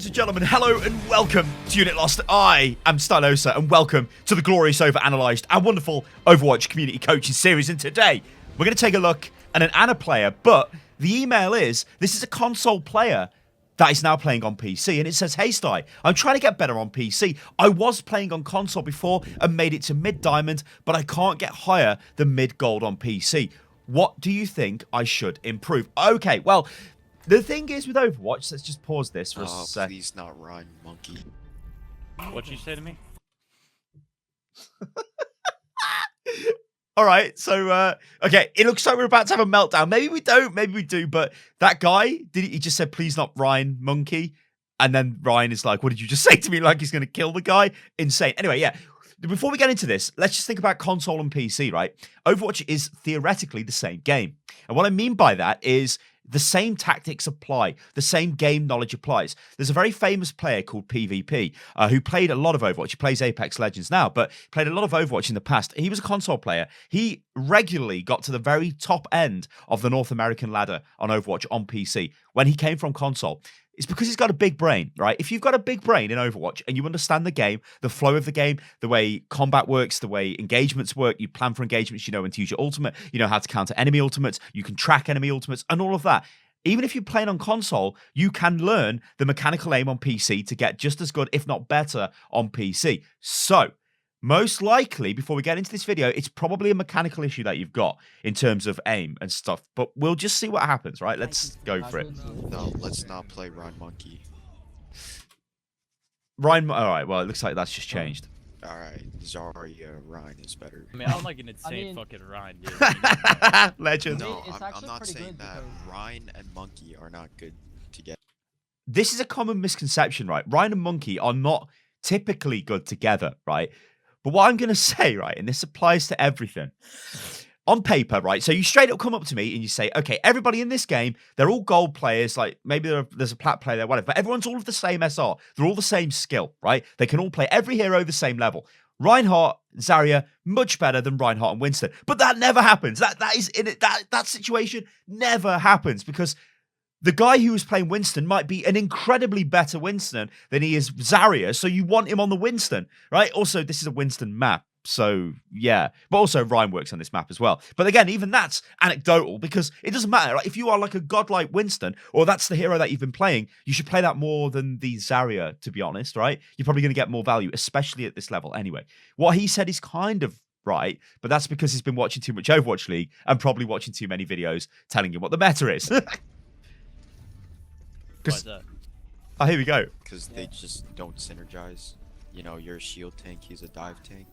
Ladies and gentlemen, hello and welcome to Unit Lost. I am Stylosa and welcome to the glorious OverAnalyzed, our wonderful Overwatch community coaching series. And today, we're going to take a look at an Ana player, but the email is, this is a console player that is now playing on PC. And it says, hey Sty, I'm trying to get better on PC. I was playing on console before and made it to mid-diamond, but I can't get higher than mid-gold on PC. What do you think I should improve? Okay, well, the thing is with Overwatch, let's just pause this for a sec. Please not run, monkey. What'd you say to me? All right, so, okay, it looks like we're about to have a meltdown. Maybe we don't, maybe we do, but that guy, he just said, please not Ryan, monkey. And then Ryan is like, what did you just say to me? Like he's going to kill the guy? Insane. Anyway, yeah. Before we get into this, let's just think about console and PC, right? Overwatch is theoretically the same game. And what I mean by that is the same tactics apply, the same game knowledge applies. There's a very famous player called PvP who played a lot of Overwatch. He plays Apex Legends now, but played a lot of Overwatch in the past. He was a console player. He regularly got to the very top end of the North American ladder on Overwatch on PC when he came from console. It's because he's got a big brain, right? If you've got a big brain in Overwatch and you understand the game, the flow of the game, the way combat works, the way engagements work, you plan for engagements, you know when to use your ultimate, you know how to counter enemy ultimates, you can track enemy ultimates and all of that. Even if you're playing on console, you can learn the mechanical aim on PC to get just as good, if not better, on PC. So, most likely, before we get into this video, it's probably a mechanical issue that you've got in terms of aim and stuff. But we'll just see what happens, right? Let's go for it. No, let's not play Ryan Monkey. Ryan, all right, well, it looks like that's just changed. Alright, Zarya Ryan is better. I mean, I'm like an insane fucking Ryan, dude. Legend. No, I'm not saying that Ryan and Monkey are not good together. This is a common misconception, right? Ryan and Monkey are not typically good together, right? But what I'm going to say, right, and this applies to everything, on paper, right, so you straight up come up to me and you say, okay, everybody in this game, they're all gold players, like maybe there's a plat player there, whatever, but everyone's all of the same SR. They're all the same skill, right? They can all play every hero the same level. Reinhardt, Zarya, much better than Reinhardt and Winston. But that never happens. That is in it. That situation never happens because the guy who was playing Winston might be an incredibly better Winston than he is Zarya, so you want him on the Winston, right? Also, this is a Winston map, so yeah. But also, Ryan works on this map as well. But again, even that's anecdotal because it doesn't matter. Right? If you are like a godlike Winston, or that's the hero that you've been playing, you should play that more than the Zarya, to be honest, right? You're probably going to get more value, especially at this level anyway. What he said is kind of right, but that's because he's been watching too much Overwatch League and probably watching too many videos telling you what the meta is. Oh, here we go. Because they just don't synergize. You know, you're a shield tank, he's a dive tank.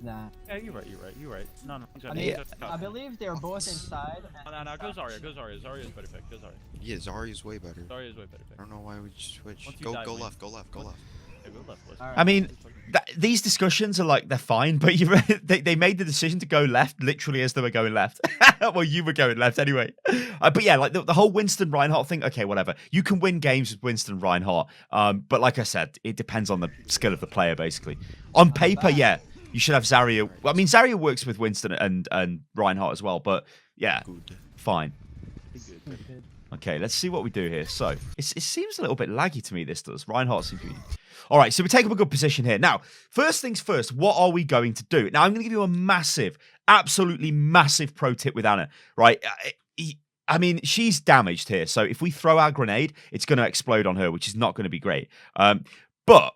Nah. Yeah, you're right. No. I believe they're both inside. No, go Zarya. Zarya's better pick. Go Zarya. Yeah, Zarya's way better. Zarya's way better pick. I don't know why we just switch. Once you Go die, win. left. Yeah, go left. Alright. I mean, these discussions are like, they're fine, but they made the decision to go left literally as they were going left. Well, you were going left anyway. But yeah, like the whole Winston Reinhardt thing, okay, whatever. You can win games with Winston Reinhardt. But like I said, it depends on the skill of the player, basically. On paper, yeah, you should have Zarya. Well, I mean, Zarya works with Winston and Reinhardt as well, but yeah, Good. fine. Okay, let's see what we do here. So, it seems a little bit laggy to me, this does. Reinhardt seems to be... All right, so we take up a good position here. Now, first things first, what are we going to do? Now, I'm going to give you a massive, absolutely massive pro tip with Ana, right? I mean, she's damaged here. So if we throw our grenade, it's going to explode on her, which is not going to be great. But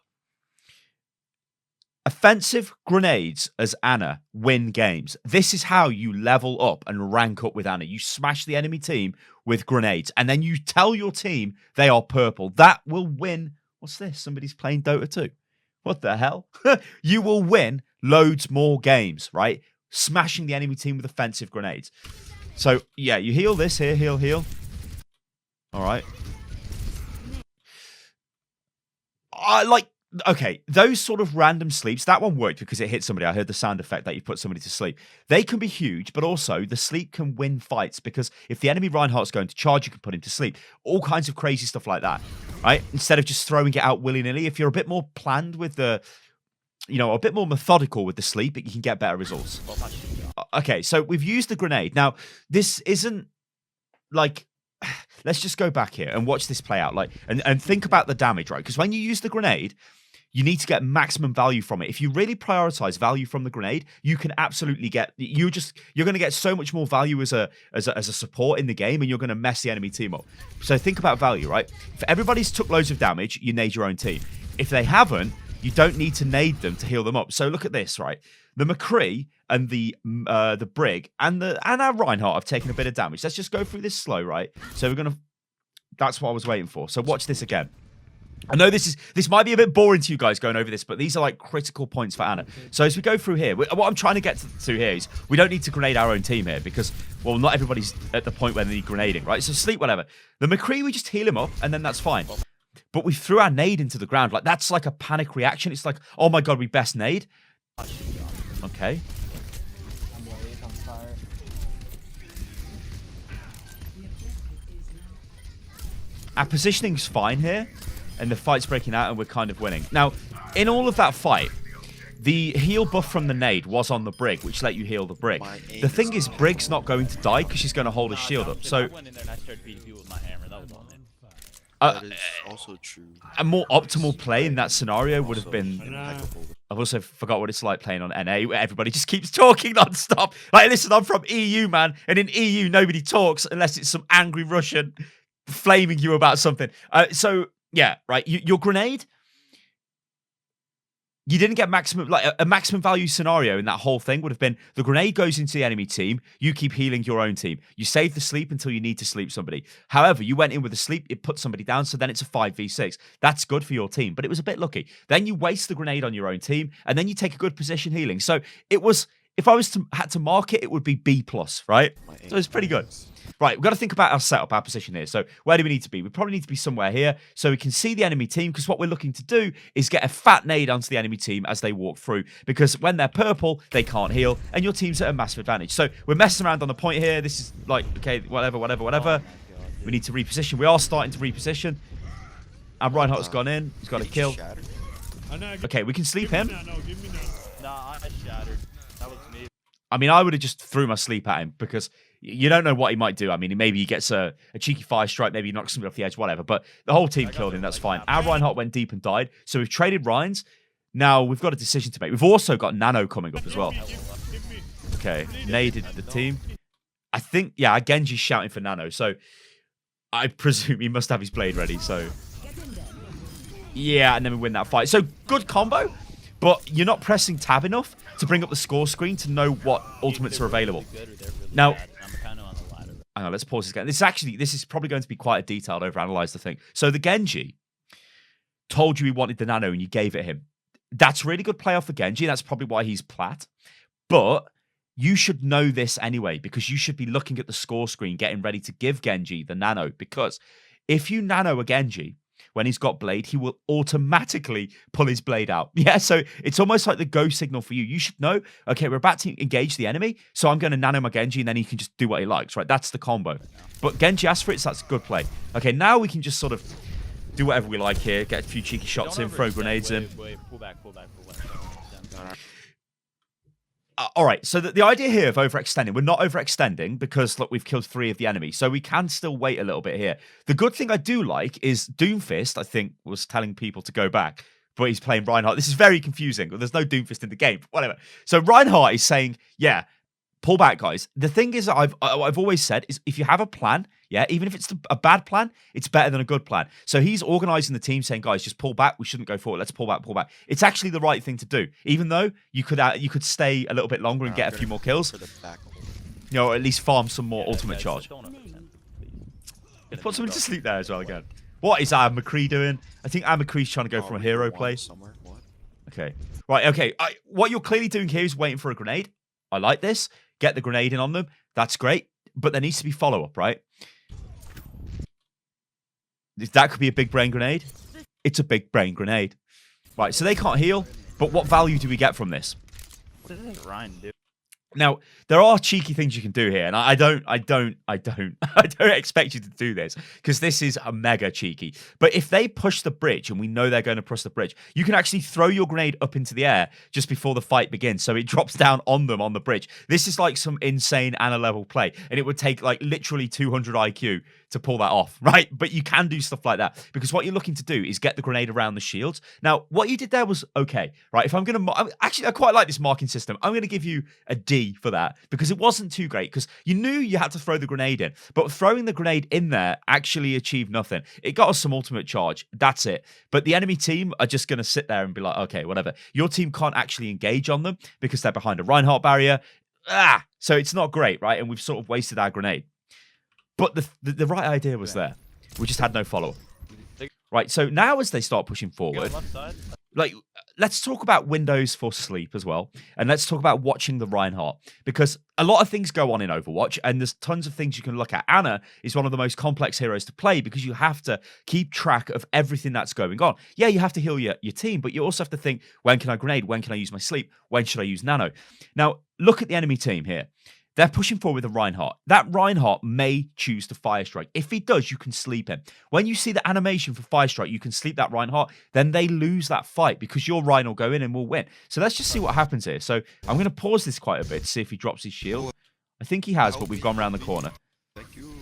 offensive grenades as Ana win games. This is how you level up and rank up with Ana. You smash the enemy team with grenades, and then you tell your team they are purple. That will win. What's this? Somebody's playing Dota 2. What the hell? You will win loads more games, right? Smashing the enemy team with offensive grenades. So, yeah, you heal this here. Heal. All right. Okay, those sort of random sleeps, that one worked because it hit somebody. I heard the sound effect that you put somebody to sleep. They can be huge, but also the sleep can win fights because if the enemy Reinhardt's going to charge, you can put him to sleep. All kinds of crazy stuff like that, right? Instead of just throwing it out willy-nilly, if you're a bit more planned with the, a bit more methodical with the sleep, you can get better results. Okay, so we've used the grenade. Now, this isn't like let's just go back here and watch this play out. Like, and think about the damage, right? Because when you use the grenade, you need to get maximum value from it. If you really prioritize value from the grenade, you can absolutely get. You're going to get so much more value as a support in the game, and you're going to mess the enemy team up. So think about value, right? If everybody's took loads of damage, you nade your own team. If they haven't, you don't need to nade them to heal them up. So look at this, right? The McCree and the Brig and our Reinhardt have taken a bit of damage. Let's just go through this slow, right? So we're gonna. That's what I was waiting for. So watch this again. I know this might be a bit boring to you guys going over this, but these are like critical points for Ana. So as we go through here, what I'm trying to get to here is we don't need to grenade our own team here because, well, not everybody's at the point where they need grenading, right? So sleep, whatever. The McCree, we just heal him up and then that's fine. But we threw our nade into the ground. Like, that's like a panic reaction. It's like, oh my God, we best nade. Okay. I'm worried. I'm sorry. Our positioning's fine here, and the fight's breaking out, and we're kind of winning. Now, in all of that fight, the heal buff from the nade was on the Brig, which let you heal the Brig. The thing is, Brig's not going to die because she's going to hold a shield up. So, I went in there and I started beating people with my hammer. That was all. That is also true. a more optimal play in that scenario would have been... I've also forgot what it's like playing on NA, where everybody just keeps talking non-stop. Like, listen, I'm from EU, man, and in EU, nobody talks unless it's some angry Russian flaming you about something. So, yeah, right, your grenade... You didn't get maximum, like a maximum value scenario in that whole thing would have been the grenade goes into the enemy team, you keep healing your own team. You save the sleep until you need to sleep somebody. However, you went in with a sleep, it puts somebody down, so then it's a 5v6. That's good for your team, but it was a bit lucky. Then you waste the grenade on your own team, and then you take a good position healing. So it was, if I was to had to mark it, it would be B+, right? So it's pretty good. Right, we've got to think about our setup, our position here. So where do we need to be? We probably need to be somewhere here so we can see the enemy team, because what we're looking to do is get a fat nade onto the enemy team as they walk through, because when they're purple, they can't heal, and your team's at a massive advantage. So we're messing around on the point here. This is like, okay, whatever. We need to reposition. We are starting to reposition. And Reinhardt's gone in. He's got a kill. Okay, we can sleep him. Nah, I shattered. That was me. I mean, I would have just threw my sleep at him because you don't know what he might do. I mean, maybe he gets a cheeky fire strike, maybe he knocks somebody off the edge, whatever. But the whole team killed him, that's fine. Our Reinhardt went deep and died. So we've traded Rhines. Now we've got a decision to make. We've also got Nano coming up as well. Okay, naded the team. I think, yeah, Genji's shouting for Nano. So I presume he must have his blade ready. So yeah, and then we win that fight. So good combo, but you're not pressing tab enough to bring up the score screen to know what ultimates are available. Now, hang on, let's pause this again. This is probably going to be quite a detailed overanalyzed thing. So the Genji told you he wanted the Nano and you gave it him. That's really good play off the Genji. That's probably why he's plat. But you should know this anyway, because you should be looking at the score screen, getting ready to give Genji the Nano. Because if you Nano a Genji when he's got blade, he will automatically pull his blade out. Yeah, so it's almost like the go signal for you. You should know, okay, we're about to engage the enemy, so I'm going to Nano my Genji, and then he can just do what he likes, right? That's the combo. But Genji asked for it, so that's a good play. Okay, now we can just sort of do whatever we like here, get a few cheeky shots in, throw grenades in. Pull back. All right, so the idea here of overextending, we're not overextending because, look, we've killed 3 of the enemy, so we can still wait a little bit here. The good thing I do like is Doomfist, I think, was telling people to go back, but he's playing Reinhardt. This is very confusing. There's no Doomfist in the game, whatever. So Reinhardt is saying, yeah, pull back, guys. The thing is, I've always said is if you have a plan, yeah, even if it's a bad plan, it's better than a good plan. So he's organizing the team, saying, guys, just pull back. We shouldn't go forward. Let's pull back. It's actually the right thing to do, even though you could stay a little bit longer and get a few more kills. You know, or at least farm some more ultimate charge. Put someone to sleep there as well again. What is our McCree doing? I think our McCree's trying to go from a hero play. Okay. Right, okay. What you're clearly doing here is waiting for a grenade. I like this. Get the grenade in on them. That's great. But there needs to be follow-up, right? That could be a big brain grenade. It's a big brain grenade. Right, so they can't heal. But what value do we get from this? What does Ryan do? Now, there are cheeky things you can do here, and I don't expect you to do this, because this is a mega cheeky. But if they push the bridge, and we know they're going to push the bridge, you can actually throw your grenade up into the air just before the fight begins, so it drops down on them on the bridge. This is like some insane Ana level play, and it would take like literally 200 IQ to pull that off, right? But you can do stuff like that because what you're looking to do is get the grenade around the shields. Now, what you did there was okay, right? If I'm going to, actually, I quite like this marking system. I'm going to give you a D for that because it wasn't too great because you knew you had to throw the grenade in, but throwing the grenade in there actually achieved nothing. It got us some ultimate charge. That's it. But the enemy team are just going to sit there and be like, okay, whatever. Your team can't actually engage on them because they're behind a Reinhardt barrier. So it's not great, right? And we've sort of wasted our grenade. But the right idea was there. We just had no follow-up. Right, so now as they start pushing forward, like, let's talk about windows for sleep as well. And let's talk about watching the Reinhardt. Because a lot of things go on in Overwatch, and there's tons of things you can look at. Ana is one of the most complex heroes to play because you have to keep track of everything that's going on. Yeah, you have to heal your team, but you also have to think, when can I grenade? When can I use my sleep? When should I use nano? Now, look at the enemy team here. They're pushing forward with a Reinhardt. That Reinhardt may choose to Fire Strike. If he does, you can sleep him. When you see the animation for Fire Strike, you can sleep that Reinhardt. Then they lose that fight because your Rein will go in and will win. So let's just see what happens here. So I'm going to pause this quite a bit to see if he drops his shield. I think he has, but we've gone around the corner. Thank you.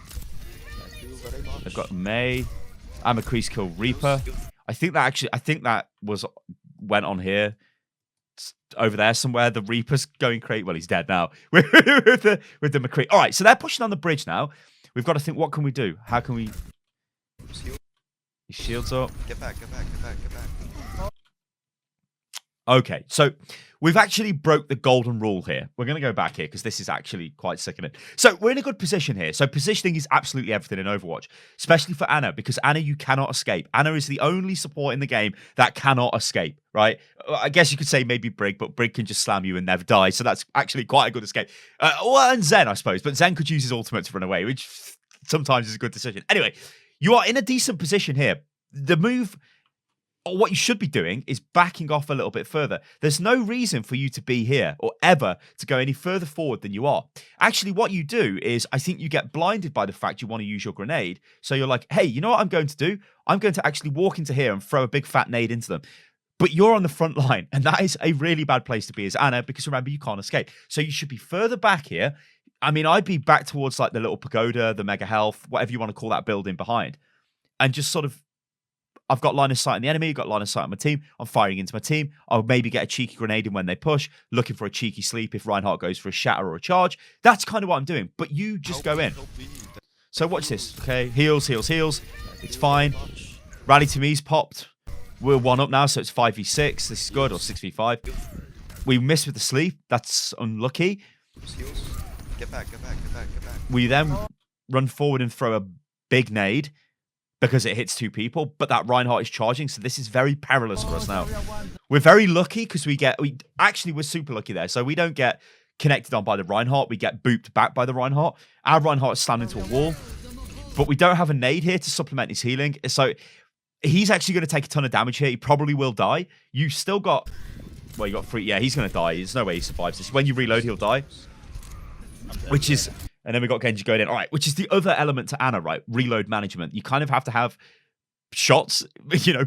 Thank you very much. They've got May. Amacrease kill Reaper. I think that went on here. Over there somewhere, the Reaper's going crazy. Well, he's dead now with the McCree. All right, so they're pushing on the bridge now. We've got to think, what can we do? How can we? His shield's up. Get back. Okay, so we've actually broke the golden rule here. We're going to go back here because this is actually quite sickening. So we're in a good position here. So positioning is absolutely everything in Overwatch, especially for Ana, because Ana, you cannot escape. Ana is the only support in the game that cannot escape, right? I guess you could say maybe Brig, but Brig can just slam you and never die. So that's actually quite a good escape. And Zen, I suppose, but Zen could use his ultimate to run away, which sometimes is a good decision. Anyway, you are in a decent position here. The move... What you should be doing is backing off a little bit further. There's no reason for you to be here or ever to go any further forward than you are. Actually, what you do is I think you get blinded by the fact you want to use your grenade. So you're like, hey, you know what I'm going to do? I'm going to actually walk into here and throw a big fat nade into them. But you're on the front line, and that is a really bad place to be as Ana because remember, you can't escape. So you should be further back here. I mean, I'd be back towards like the little pagoda, the mega health, whatever you want to call that building behind, and just sort of I've got line of sight on the enemy, got line of sight on my team. I'm firing into my team. I'll maybe get a cheeky grenade in when they push, looking for a cheeky sleep if Reinhardt goes for a shatter or a charge. That's kind of what I'm doing, but you just go in. So watch this, okay? Heals. It's fine. Rally to me's popped. We're 1 up now, so it's 5v6. This is good, or 6v5. We miss with the sleep. That's unlucky. Get back. We then run forward and throw a big nade, because it hits 2 people, but that Reinhardt is charging, so this is very perilous for us now. We're very lucky because we're super lucky there, so we don't get connected on by the Reinhardt, we get booped back by the Reinhardt. Our Reinhardt is slammed into a wall, but we don't have a nade here to supplement his healing, so he's actually going to take a ton of damage here. He probably will die. You still got, well, you got 3, yeah, he's going to die. There's no way he survives this. When you reload, he'll die, which is... And then we got Genji going in. All right, which is the other element to Ana, right? Reload management. You kind of have to have shots,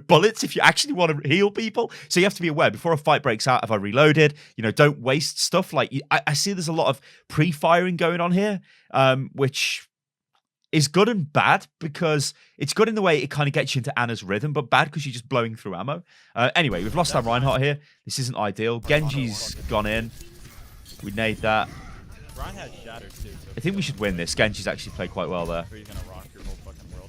bullets if you actually want to heal people. So you have to be aware before a fight breaks out, have I reloaded? Don't waste stuff. Like I see there's a lot of pre-firing going on here, which is good and bad because it's good in the way it kind of gets you into Ana's rhythm, but bad because you're just blowing through ammo. Anyway, we've lost our Reinhardt here. This isn't ideal. Genji's gone in. We nade that. Ryan has shattered too. So I think we should win this. Genji's actually played quite well there. he's gonna rock your whole fucking world.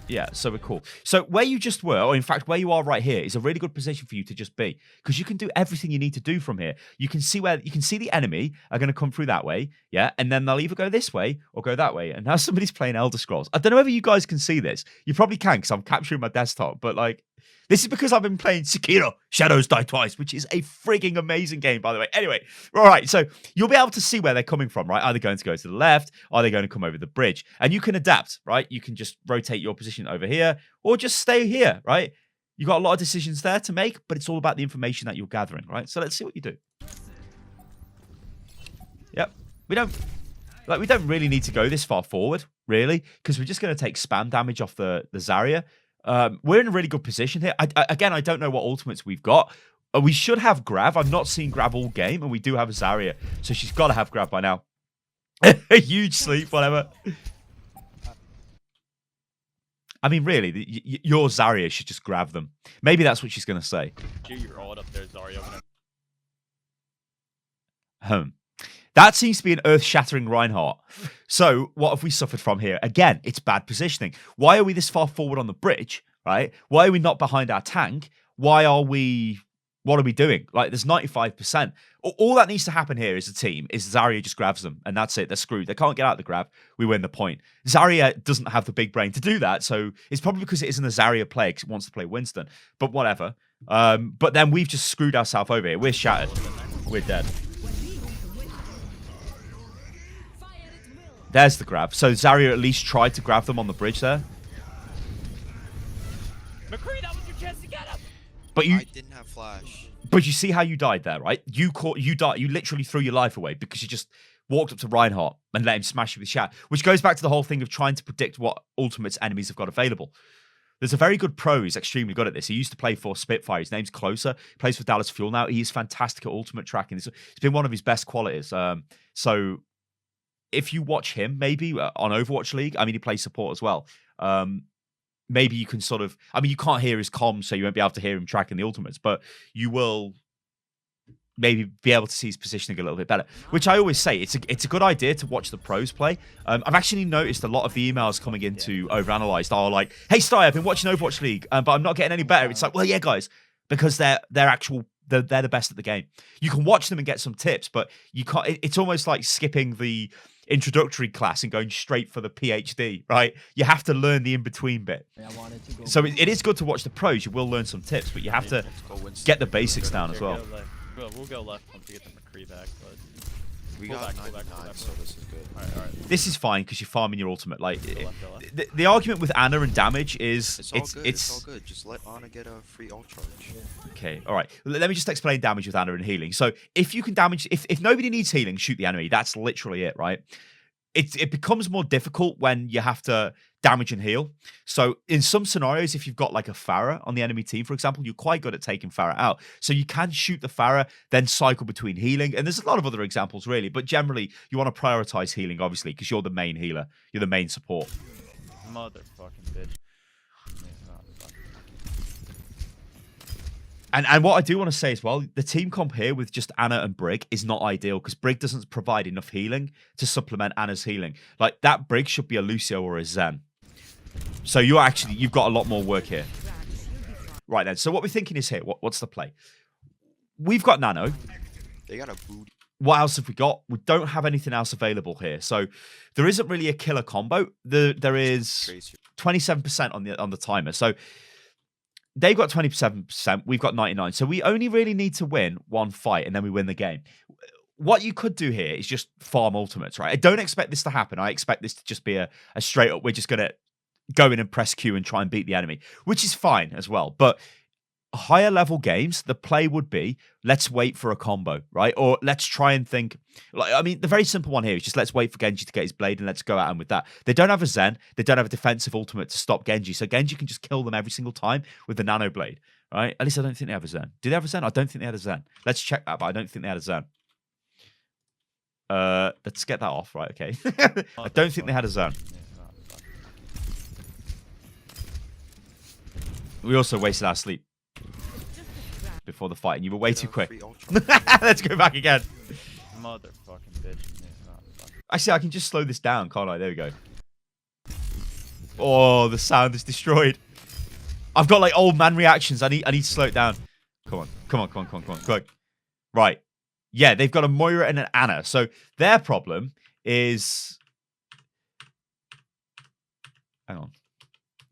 Yeah, so we're cool. So where you just were, or in fact where you are right here, is a really good position for you to just be, because you can do everything you need to do from here. You can see the enemy are going to come through that way, yeah, and then they'll either go this way or go that way. And now somebody's playing Elder Scrolls. I don't know whether you guys can see this. You probably can because I'm capturing my desktop, but like. This is because I've been playing Sekiro, Shadows Die Twice, which is a frigging amazing game, by the way. Anyway, all right, so you'll be able to see where they're coming from, right? Are they going to go to the left? Are they going to come over the bridge? And you can adapt, right? You can just rotate your position over here or just stay here, right? You've got a lot of decisions there to make, but it's all about the information that you're gathering, right? So let's see what you do. Yep. We don't really need to go this far forward, really, because we're just going to take spam damage off the Zarya. We're in a really good position here. Again, I don't know what ultimates we've got. We should have Grav. I've not seen Grav all game, and we do have a Zarya, so she's got to have Grav by now. A huge sleep, whatever. I mean, really, your Zarya should just grab them. Maybe that's what she's going to say. Do your ult up there, Zarya. That seems to be an earth-shattering Reinhardt. So, what have we suffered from here? Again, it's bad positioning. Why are we this far forward on the bridge, right? Why are we not behind our tank? What are we doing? Like, there's 95%. All that needs to happen here as a team is Zarya just grabs them, and that's it. They're screwed. They can't get out of the grab. We win the point. Zarya doesn't have the big brain to do that, so it's probably because it isn't a Zarya play, because it wants to play Winston. But whatever. But then we've just screwed ourselves over here. We're shattered. We're dead. There's the grab. So Zarya at least tried to grab them on the bridge there. McCree, that was your chance to get him. But I didn't have flash. But you see how you died there, right? You died. You literally threw your life away because you just walked up to Reinhardt and let him smash you with Shat, which goes back to the whole thing of trying to predict what ultimates enemies have got available. There's a very good pro who's extremely good at this. He used to play for Spitfire. His name's Closer. He plays for Dallas Fuel now. He's fantastic at ultimate tracking. It's been one of his best qualities. So if you watch him, maybe on Overwatch League, I mean, he plays support as well. Maybe you can sort of, I mean, you can't hear his comms, so you won't be able to hear him tracking the ultimates, but you will maybe be able to see his positioning a little bit better, which I always say, it's a good idea to watch the pros play. I've actually noticed a lot of the emails coming into OverAnalyzed are like, hey, Sty, I've been watching Overwatch League, but I'm not getting any better. It's like, well, yeah, guys, because they're the best at the game. You can watch them and get some tips, but you can't. It's almost like skipping the introductory class and going straight for the PhD, right? You have to learn the in-between bit. So it is good to watch the pros. You will learn some tips, but you have to get the basics down as well. We'll go left once we get the McCree back, but We got 99, so this is good. all right. This is fine because you're farming your ultimate. Like Go left. the argument with Ana and damage is It's all good. Just let Ana get a free ult charge. Okay, all right. Let me just explain damage with Ana and healing. So if you can damage, if nobody needs healing, shoot the enemy. That's literally it, right? It becomes more difficult when you have to damage and heal. So in some scenarios, if you've got like a Pharah on the enemy team, for example, you're quite good at taking Pharah out. So you can shoot the Pharah, then cycle between healing. And there's a lot of other examples, really. But generally, you want to prioritize healing, obviously, because you're the main healer. You're the main support. Motherfucking bitch. And what I do want to say as well, the team comp here with just Ana and Brig is not ideal because Brig doesn't provide enough healing to supplement Ana's healing. Like that Brig should be a Lucio or a Zen. So you've got a lot more work here. Right then. So what we're thinking is here. What's the play? We've got Nano. They got a booty. What else have we got? We don't have anything else available here. So there isn't really a killer combo. There is 27% on the timer. So they've got 27%. We've got 99%. So we only really need to win one fight and then we win the game. What you could do here is just farm ultimates, right? I don't expect this to happen. I expect this to just be a straight up, we're just going to go in and press Q and try and beat the enemy, which is fine as well. But higher level games, the play would be, let's wait for a combo, right? Or let's try and think, like, I mean, the very simple one here is just let's wait for Genji to get his blade and let's go at him with that. They don't have a Zen. They don't have a defensive ultimate to stop Genji. So Genji can just kill them every single time with the nano blade, right? At least I don't think they have a Zen. Do they have a Zen? I don't think they had a Zen. Let's check that, but I don't think they had a Zen. Let's get that off, right? Okay. I don't think they had a Zen. We also wasted our sleep before the fight, and you were way too quick. Let's go back again. Motherfucking bitch. Actually, I can just slow this down, can't I? There we go. Oh, the sound is destroyed. I've got like old man reactions. I need to slow it down. Come on. Right. Yeah, they've got a Moira and an Ana. So their problem is... Hang on.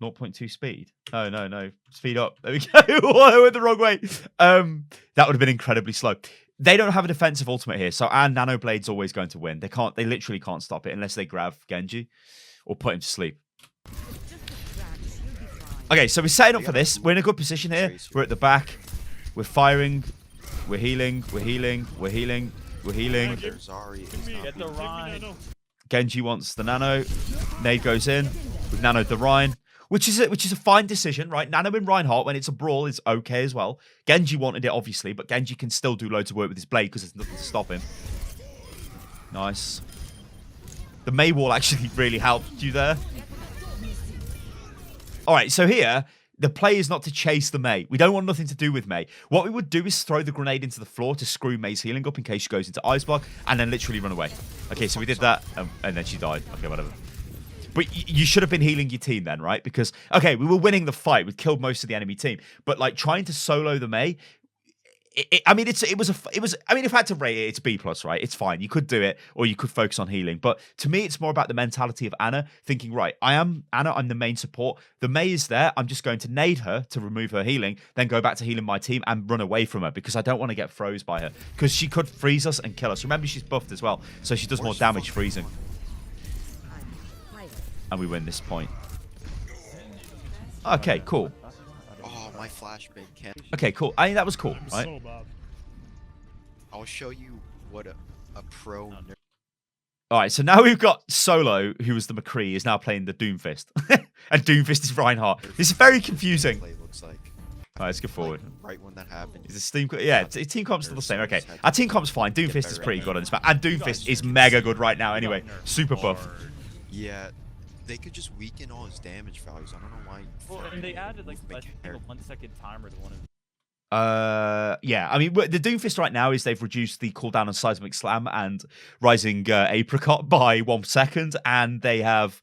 0.2 speed. No. Speed up. There we go. I went the wrong way. That would have been incredibly slow. They don't have a defensive ultimate here, so our Nano Blade's always going to win. They literally can't stop it unless they grab Genji or put him to sleep. Okay, so we're setting up for this. We're in a good position here. We're at the back. We're firing. We're healing. Get the Rhine. Genji wants the Nano. Nade goes in. We've nanoed the Rhine. Which is a fine decision, right? Nano in Reinhardt, when it's a brawl, is okay as well. Genji wanted it, obviously, but Genji can still do loads of work with his blade because there's nothing to stop him. Nice. The Mei wall actually really helped you there. All right, so here, the play is not to chase the Mei. We don't want nothing to do with Mei. What we would do is throw the grenade into the floor to screw Mei's healing up in case she goes into ice block, and then literally run away. Okay, so we did that, and then she died. Okay, whatever. But you should have been healing your team then, right? Because, okay, we were winning the fight. We'd killed most of the enemy team. But, like, trying to solo the Mei, I mean, if I had to rate it, it's B+, right? It's fine. You could do it, or you could focus on healing. But to me, it's more about the mentality of Anna, thinking, right, I am Anna, I'm the main support. The Mei is there. I'm just going to nade her to remove her healing, then go back to healing my team and run away from her because I don't want to get froze by her. Because she could freeze us and kill us. Remember, she's buffed as well, so she does more damage freezing. And we win this point. Okay, cool. Oh, my flashbang can't. Okay, cool. I mean, that was cool, right? I'll show you what a pro. All right, so now we've got Solo, who was the McCree, is now playing the Doomfist. And Doomfist is Reinhardt. This is very confusing. Play looks like. All right, let's go forward. Right when that happened. Is this team? Yeah, team comp's still the same. Okay, our team comp's fine. Doomfist is pretty good on this map, and Doomfist is mega good right now. Anyway, super buff. Yeah, they could just weaken all his damage values. I don't know why. Well, and they added like I think a 1 second timer to one of. Yeah, I mean, the Doomfist right now is they've reduced the cooldown on Seismic Slam and Rising Apricot by 1 second, and they have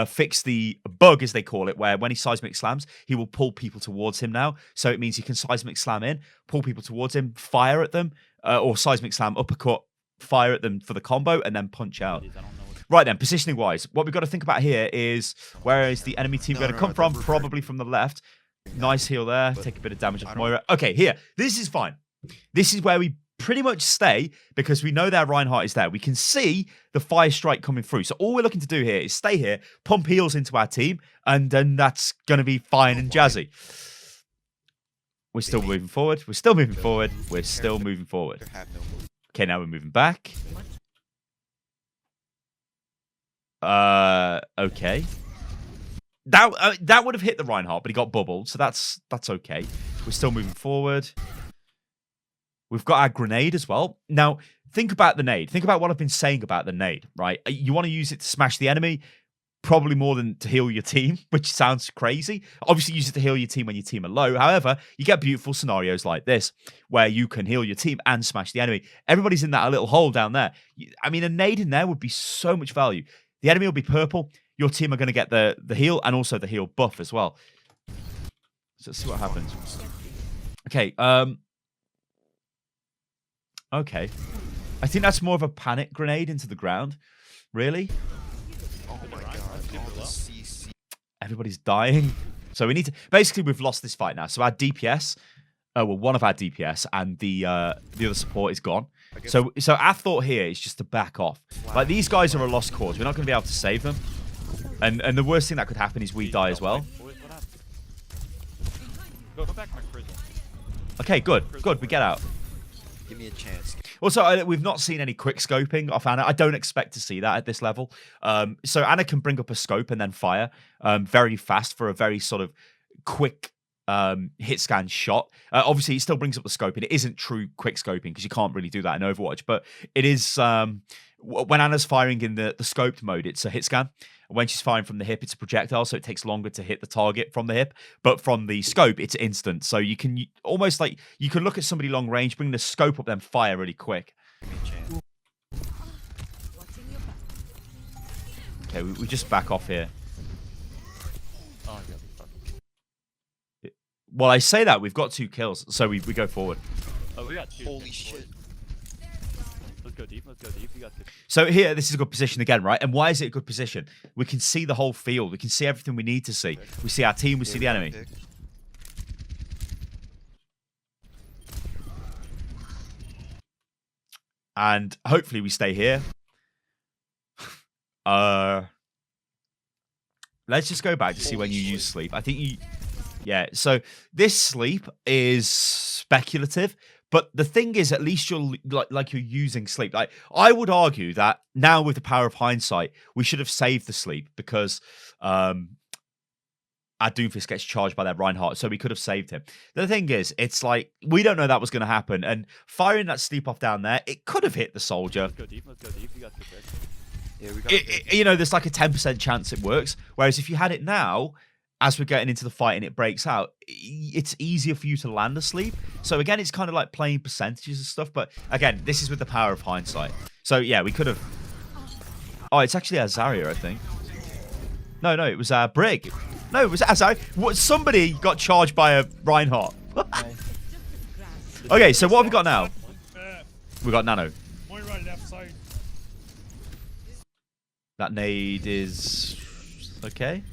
fixed the bug, as they call it, where when he Seismic Slams, he will pull people towards him now. So it means he can Seismic Slam in, pull people towards him, fire at them, or Seismic Slam uppercut, fire at them for the combo, and then punch out. Right then, positioning wise, what we've got to think about here is where is the enemy team going to come from? Probably from the left. Nice heal there. Take a bit of damage off Moira. Okay, here. This is fine. This is where we pretty much stay because we know their Reinhardt is there. We can see the fire strike coming through. So all we're looking to do here is stay here, pump heals into our team, and then that's going to be fine and jazzy. We're still moving forward. We're still moving forward. We're still moving forward. Okay, now we're moving back. Okay. That would have hit the Reinhardt, but he got bubbled, so that's okay. We're still moving forward. We've got our grenade as well. Now, think about the nade. Think about what I've been saying about the nade, right? You want to use it to smash the enemy, probably more than to heal your team, which sounds crazy. Obviously, use it to heal your team when your team are low. However, you get beautiful scenarios like this, where you can heal your team and smash the enemy. Everybody's in that little hole down there. I mean, a nade in there would be so much value. The enemy will be purple. Your team are going to get the heal and also the heal buff as well. So let's see what happens. Okay. Okay. I think that's more of a panic grenade into the ground. Really? Oh my god. All the CC. Everybody's dying. So we need to... Basically, we've lost this fight now. So our DPS... well, one of our DPS and the other support is gone. So our thought here is just to back off. Like, these guys are a lost cause. We're not going to be able to save them. And the worst thing that could happen is we die as well. Go back my prison. Okay, good. Good, we get out. Give me a chance. Also, we've not seen any quick scoping off Anna. I don't expect to see that at this level. So Anna can bring up a scope and then fire very fast for a very sort of quick hit scan shot. Obviously, it still brings up the scope, and it isn't true quick scoping because you can't really do that in Overwatch. But it is when Anna's firing in the scoped mode, it's a hit scan. When she's firing from the hip, it's a projectile, so it takes longer to hit the target from the hip. But from the scope, it's instant. So you can almost like you can look at somebody long range, bring the scope up, then fire really quick. Okay, we just back off here. Oh, God. Well, I say that we've got 2 kills, so we go forward. Oh, we got 2. Holy shit. Let's go deep. Let's go deep. We got 2. So here, this is a good position again, right? And why is it a good position? We can see the whole field. We can see everything we need to see. We see our team. We see the enemy. And hopefully we stay here. Let's just go back to see when you use sleep. I think you... Yeah, so this sleep is speculative, but the thing is, at least you're like you're using sleep. Like, I would argue that now with the power of hindsight, we should have saved the sleep because our Doomfist gets charged by their Reinhardt, so we could have saved him. The thing is, it's like we don't know that was going to happen, and firing that sleep off down there, it could have hit the soldier. Let's go deep. Let's go deep. We got 2 picks. Yeah, we got you know, there's like a 10% chance it works. Whereas if you had it now, as we're getting into the fight and it breaks out, it's easier for you to land asleep. So again, it's kind of like playing percentages and stuff. But again, this is with the power of hindsight. So yeah, we could have. Oh, it's actually Azaria, I think. No, it was Brig. No, it was Azaria. What? Somebody got charged by a Reinhardt. Nice. Okay, so what have we got now? We got Nano. Moira left side. That nade is okay.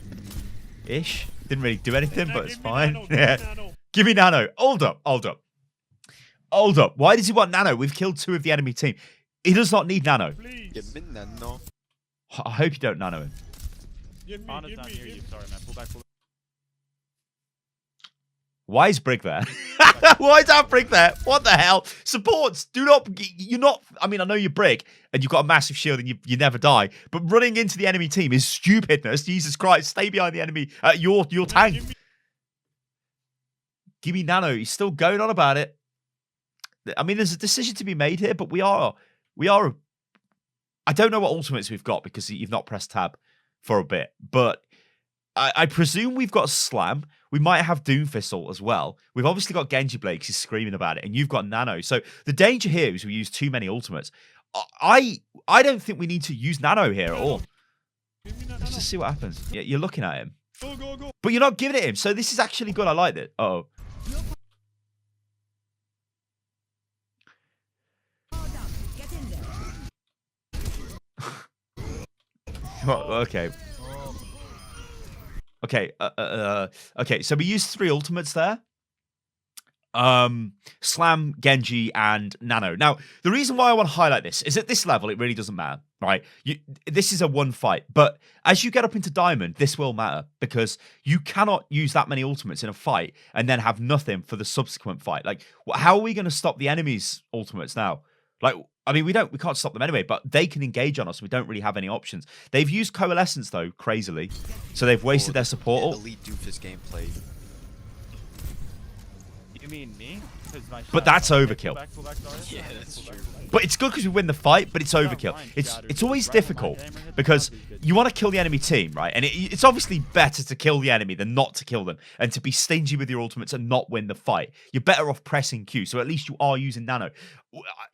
Ish. Didn't really do anything, but it's Give me fine. Nano, give me Yeah. Nano. Give me Nano. Hold up. Why does he want Nano? We've killed 2 of the enemy team. He does not need Nano. Please. Give me Nano. I hope you don't Nano him. Give me, Ana's give not me, near give you. me. Sorry, man. Pull back. Why is Brig there? Why is that Brig there? What the hell? Supports, do not, you're not, I mean, I know you're Brig and you've got a massive shield and you never die, but running into the enemy team is stupidness. Jesus Christ, stay behind the enemy, your tank. Give me. Give me Nano. He's still going on about it. I mean, there's a decision to be made here, but we are, I don't know what ultimates we've got because you've not pressed tab for a bit, but I presume we've got Slam. We might have Doomfist ult as well. We've obviously got Genji Blade because he's screaming about it, and you've got Nano. So the danger here is we use too many ultimates. I don't think we need to use Nano here at all. Give me Nano. Let's just see what happens. Yeah, you're looking at him, Go. but you're not giving it him. So this is actually good. I like it. Oh, okay. Okay, okay, so we used 3 ultimates there. Slam, Genji, and Nano. Now, the reason why I want to highlight this is at this level, it really doesn't matter, right? This is a one fight, but as you get up into Diamond, this will matter because you cannot use that many ultimates in a fight and then have nothing for the subsequent fight. Like, how are we going to stop the enemy's ultimates now? Like, I mean, we can't stop them anyway, but they can engage on us. We don't really have any options. They've used Coalescence, though, crazily. So they've wasted their support ult. Elite Doofus gameplay. You mean me? 'Cause my But shot- that's Okay, overkill. pull back, sorry. Yeah, that's true. But it's good because we win the fight, but it's overkill. It's always difficult because you want to kill the enemy team, right? And it's obviously better to kill the enemy than not to kill them and to be stingy with your ultimates and not win the fight. You're better off pressing Q, so at least you are using Nano.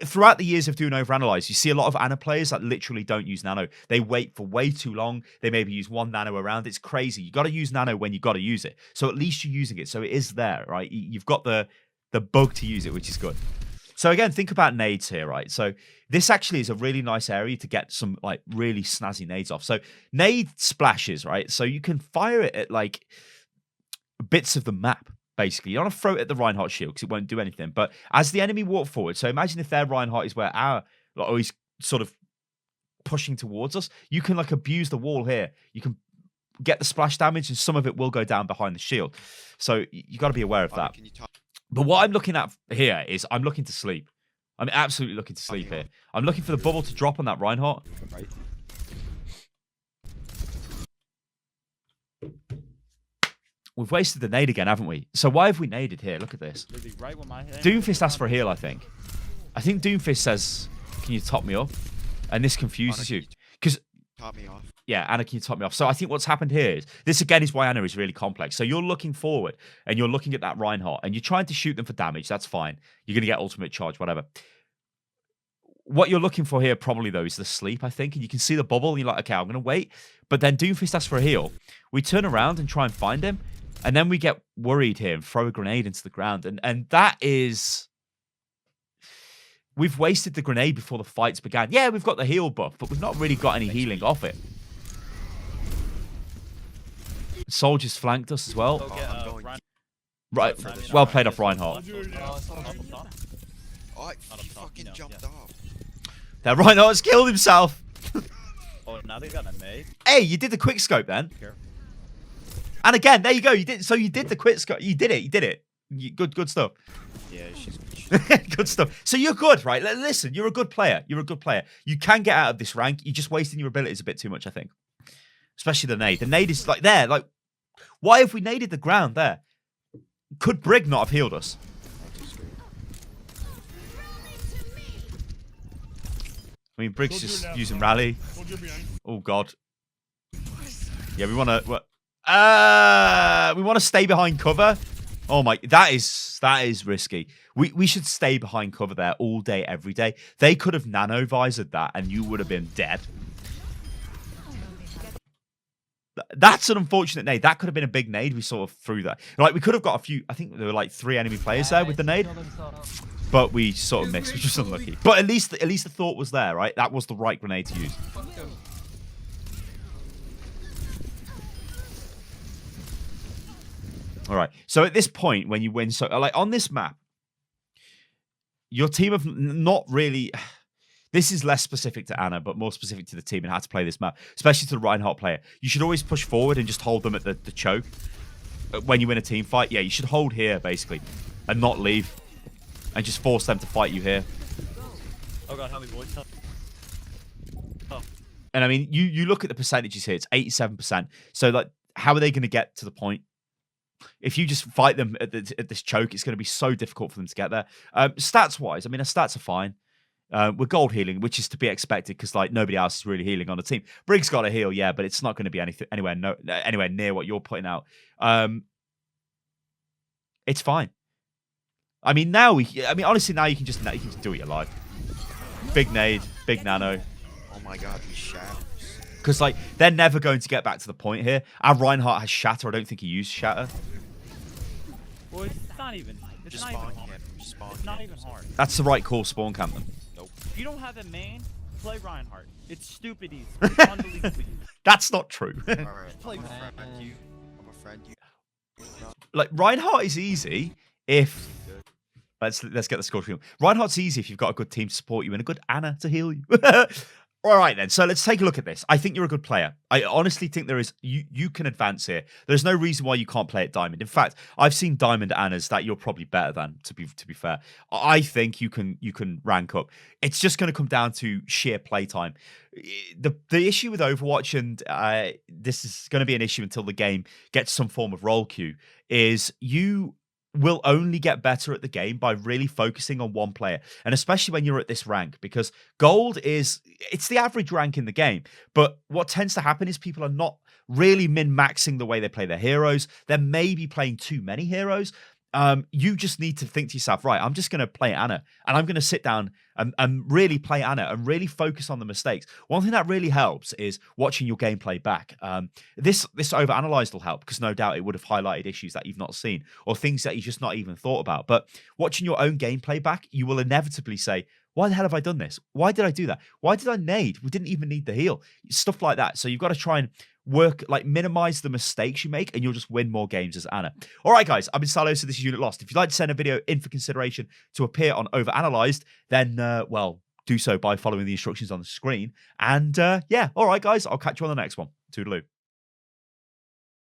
Throughout the years of doing OverAnalyzed, you see a lot of Ana players that literally don't use Nano. They wait for way too long. They maybe use 1 Nano around. It's crazy. You got to use Nano when you got to use it. So at least you're using it. So it is there, right? You've got the bug to use it, which is good. So again, think about nades here, right? So this actually is a really nice area to get some like really snazzy nades off. So nade splashes, right? So you can fire it at like bits of the map, basically. You don't want to throw it at the Reinhardt shield because it won't do anything. But as the enemy walk forward, so imagine if their Reinhardt is where our, or he's sort of pushing towards us, you can like abuse the wall here. You can get the splash damage and some of it will go down behind the shield. So you got to be aware of that. Can you talk? But what I'm looking at here is I'm looking to sleep. I'm absolutely looking to sleep here. I'm looking for the bubble to drop on that Reinhardt. Right. We've wasted the nade again, haven't we? So why have we naded here? Look at this. Literally right when my hand- Doomfist asked for a heal, I think. I think Doomfist says, can you top me up? And this confuses you. Because, Top me off. yeah, Anna, can you top me off? So I think what's happened here is, this again is why Anna is really complex. So you're looking forward and you're looking at that Reinhardt and you're trying to shoot them for damage. That's fine. You're going to get ultimate charge, whatever. What you're looking for here probably, though, is the sleep, I think. And you can see the bubble and you're like, okay, I'm going to wait. But then Doomfist asks for a heal. We turn around and try and find him. And then we get worried here and throw a grenade into the ground. And that is... We've wasted the grenade before the fights began. Yeah, we've got the heal buff, but we've not really got any healing off it. Soldiers flanked us as well. Go get, I'm going Ryan- Right, well played off Reinhardt. I'll do it now. Up top. Oh, he top, fucking no, jumped yeah. off. That Reinhardt's killed himself. Oh, now they got a nade. Hey, you did the quick scope then. Here. And again, there you go. You did. So you did the quick scope. You did it. You did it. Good stuff. Yeah, she's Good stuff. So you're good, right? Listen, you're a good player. You're a good player. You can get out of this rank. You're just wasting your abilities a bit too much, I think. Especially the nade. The nade is like there. Like, why have we naded the ground there? Could Brig not have healed us? I I mean, Briggs Soldier just left, using right. rally. Soldier behind. Oh God. Yeah, we want to. We want to stay behind cover. Oh my, that is risky. We should stay behind cover there all day, every day. They could have nano visored that, and you would have been dead. That's an unfortunate nade. That could have been a big nade. We sort of threw that. Like we could have got a few. I think there were like 3 enemy players there with the nade, but we sort of missed, which was unlucky. But at least the thought was there, right? That was the right grenade to use. All right. So at this point, when you win, so like on this map, your team have not really. This is less specific to Anna, but more specific to the team and how to play this map, especially to the Reinhardt player. You should always push forward and just hold them at the choke when you win a team fight. Yeah, you should hold here basically and not leave, and just force them to fight you here. Oh god, help me, boys. Oh. And I mean, you look at the percentages here; it's 87%. So like, how are they going to get to the point? If you just fight them at this choke, it's going to be so difficult for them to get there. Stats wise, I mean, our stats are fine. We're gold healing, which is to be expected because like nobody else is really healing on the team. Briggs got a heal, yeah, but it's not going to be anywhere near what you're putting out. It's fine. I mean, honestly, now you can just do what you like. Big nade, big nano. Oh my god, he shatters. Because like they're never going to get back to the point here. Our Reinhardt has shatter. I don't think he used shatter. Boys, it's not even. It's Just not even spawn hard. camp. Just spawn It's not camp. even hard. That's the right call. Spawn camp them. If you don't have a main, play Reinhardt. It's stupid easy. It's unbelievably easy. That's not true. Alright, Play I'm a friend you. I'm a friend you. Like Reinhardt is easy if let's get the score. Reinhardt's easy if you've got a good team to support you and a good Anna to heal you. All right then, so let's take a look at this. I think you're a good player. I honestly think there is you can advance here. There's no reason why you can't play at Diamond. In fact, I've seen Diamond Annas that you're probably better than. To be fair, I think you can rank up. It's just going to come down to sheer playtime. The issue with Overwatch, and this is going to be an issue until the game gets some form of role queue, is you will only get better at the game by really focusing on one player, and especially when you're at this rank, because gold it's the average rank in the game, but what tends to happen is people are not really min-maxing the way they play their heroes. They're maybe playing too many heroes. You just need to think to yourself, right, I'm just going to play Anna, and I'm going to sit down and really play Anna and really focus on the mistakes. One thing that really helps is watching your gameplay back. This OverAnalyzed will help because no doubt it would have highlighted issues that you've not seen or things that you've just not even thought about. But watching your own gameplay back, you will inevitably say, why the hell have I done this? Why did I do that? Why did I nade? We didn't even need the heal. Stuff like that. So you've got to try and minimize the mistakes you make, and you'll just win more games as Anna. All right, guys, I've been Stylosa, so this is Unit Lost. If you'd like to send a video in for consideration to appear on OverAnalyzed, then, do so by following the instructions on the screen. And, yeah, all right, guys, I'll catch you on the next one. Toodaloo.